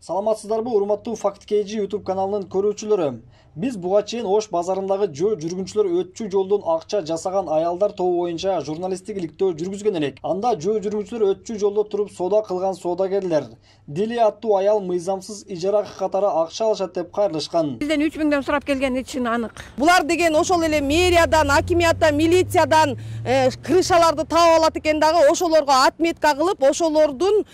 Саламатсыздарбы, урматтуу Факт KG YouTube каналынын көрүүчүлөрү. Биз буга чейин Ош базарындагы жүргүнчүлөр өтчү жолдон акча жасаган аялдар тобу боюнча журналисттик иликтөө жүргүзгөн элек. Анда жүргүнчүлөр өтчү жолдо туруп соода кылган соодагерлер Дили аттуу аял мыйзамсыз ижара катары акча алышат деп кайрылышкан. Бизден 3 миңден сурап келген үчүн анык. Булар деген ошол эле мэриядан, акимияттан, милициядан крышаларды таап алат экен дагы, ошолорго отметка кылып, ошолордун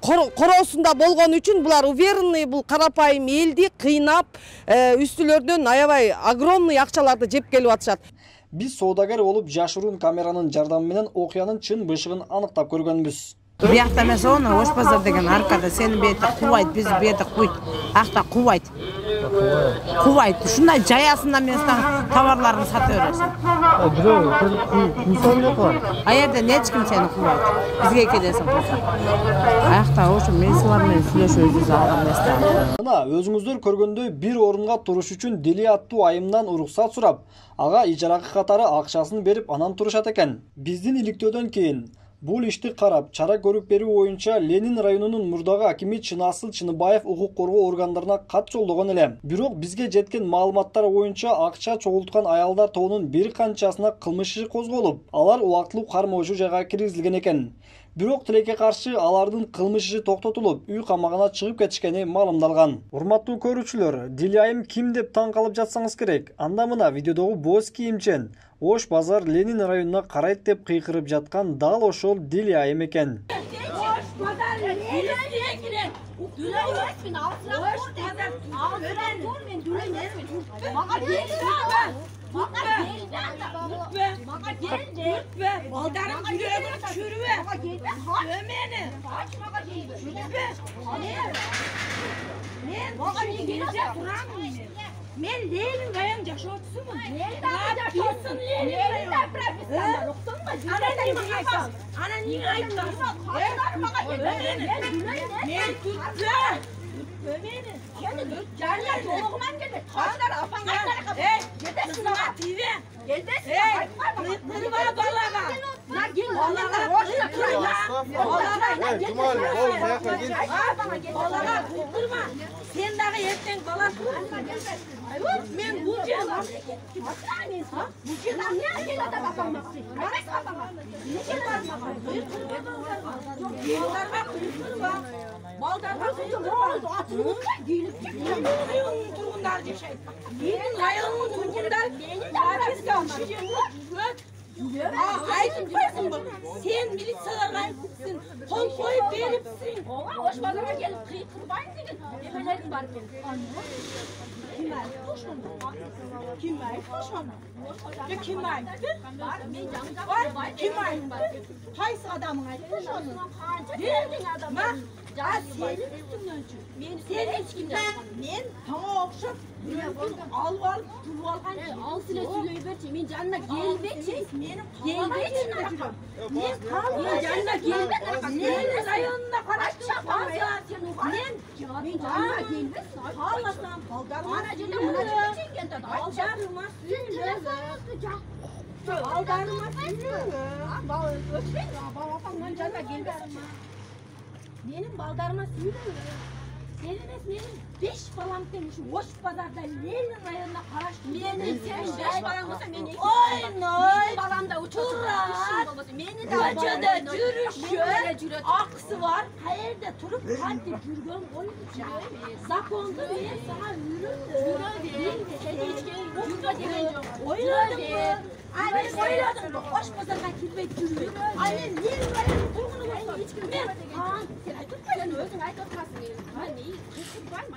короосунда болгон үчүн булар уверенный бул карапайым элди кыйнап, үстүлөрдөн аябай огромный акчаларды жеп келип атышат. Биз соодагер болуп жашыруун камеранын жардамы менен окуянын чын бышыгын аныктап көргөнбүз. Биякта месоны Ош базар деген аркада сени бейте кубайт, биз бейте куйт, акта кубайт. Кубайт. Ушундай жаясында местен товарларын сата бересиң. Аерде эч ким сени кубайт. Бизге келесиң курса. Аякта ошо месилар менен сүйлөшөбүз алган местен. Мына өзүңүздөр көргөндөй бир орунга туруш үчүн Дили аттуу айымдан уруксат сурап, ага ижаракы катары акчасын берип анан турушат экен. Биздин иликтөөдөн кийин бул ишти карап, чара көрүп берүү боюнча Ленин районунун мурдагы акими Чынасыл Чыныбаев укук коргоо органдарына кат жолдогон эле. Бирок бизге жеткен маалыматтар боюнча акча чогулткан аялдар тобунун бир канчасына кылмыш иши козголуп, алар убактылуу кармоочу жайга киргизилген экен. Бирок тилекке каршы алардын кылмыш иши токтотулуп, үй камагына чыгып кетишкени маалымдалган. Урматтуу көрүүчүлөр, Дили айым ким деп таң калып жатсаңыз керек. Анда мына видеодогу боз кийимчен Ош базар Ленин районуна карайт деп кыйкырып жаткан дал ошол Дили айым экен. Men Ленин район жашоочусумун. Написан Ленин район. Ana niye ayıptın? Men tutsa. Ömeni. Canlar yoluğuman geldi. Kaçlar apan kaçlar. Yeter şuna TV. Geldesin. Kırma balaga. Na gel balaga. Boşuna kırma. Balaga gel. Balaga kırma. Sen dağı erten bala kırma. Men bu cevap. Bu cevap ne acele bakamazsın? Neresi bakamazsın? Ne cevap bakamazsın? Yıllar bak kırma. Baldan bakınca atını gelip rayonun turgunlar yaşaydı. Benim rayonun turgunlar hapis kalmış. Aytmışsın bu. Sen milisiyalarga aytmışsın. Kol koyup veripsin. Oğa hoş bazara gelip kırbayın dedim. Efendim var benim. Kim var? Kim var? Ya kim var? Var. Kim var? Haysi adamın aytmış onu. Verdin adamı. Ya senin üstünden çık. Sen hiç kimden? Men sana okşap al var, dur algan. Al sile süleyip verçi. Men canına gelbekçi. Gelbekçi ne yapalım? Men canına gelbekçi. Men rayonuna karıştırma. Men canına gelbekçi. Ağlasam. Anacığım buna çıkacak. Aldarıma sürüle. Aldarıma sürüle. Babamdan canına gelbekçi. Benim baldarıma sürüyor. Benim 5 balam demiş. Oş pazarda Lenin rayonuna karıştı. Benim 5 balam olsa beni benim balam da uçurmuş. Bacada cürüşü, aksı var. Hayırda turup hadi cürgön koymuş. Zakonda ben sana yürüdüm. Oynadım mı? Aynen oynadım mı? Oş pazardan kirmek cürüyor. Aynen Lenin rayonuna turgunu olsa. Ben kaan. Sen özün ayt otmasın. Ben neyi? Kısık var mı?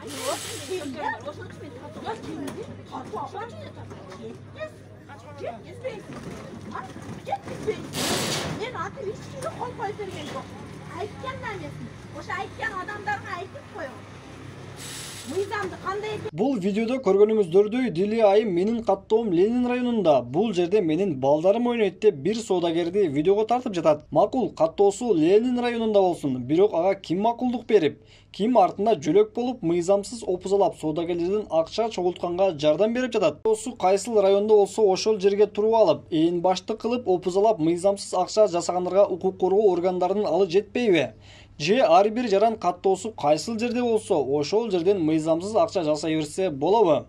Men artık hiç kimse kol koyup vergen yok. Aytkenler yesin. Oşa aytken adamlarına aytıp koyun. Бул видеодо көргөнүңүздөрдөй Дили айым менин каттоом Ленин районунда. Бул жерде менин балдарым ойнойт деп бир соодагерди видеого тартып жатат. Макул, каттоосу Ленин районунда болсун. Бирок ага ким макулдук берип, ким артында жөлөк болуп, мыйзамсыз опузалап соодагерлердин акча чогултканга жардам берип жатат. Каттоосу кайсыл райондо болсо ошол жерге туруп алып, ээн баштык кылып опузалап мыйзамсыз акча жасагандарга укук коргоо органдарынын алы жетпейби? же ар бир жаран каттоосу кайсыл жерде болсо ошол жерден мыйзамсыз акча жасай берсе болобу?